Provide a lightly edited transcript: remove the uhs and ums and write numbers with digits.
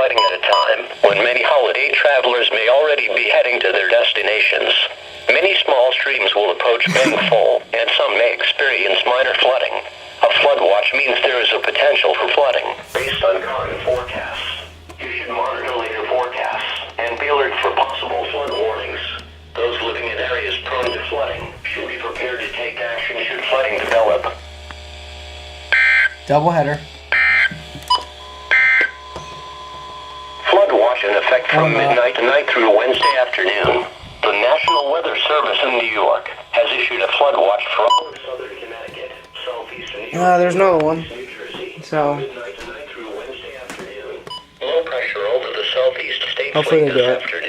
flooding at a time when many holiday travelers may already be heading to their destinations. Many small streams will approach being full, and some may experience minor flooding. A flood watch means there is a potential for flooding. Based on current forecasts, you should monitor later forecasts and be alert for possible flood warnings. Those living in areas prone to flooding should be prepared to take action should flooding develop. Doubleheader. Flood watch in effect from midnight tonight through Wednesday afternoon. The National Weather Service in New York has issued a flood watch for all of southern Connecticut, southeastern New York, There's another one. New Jersey, So midnight tonight through Wednesday afternoon. Low pressure over the southeast states hopefully late they do this it. afternoon.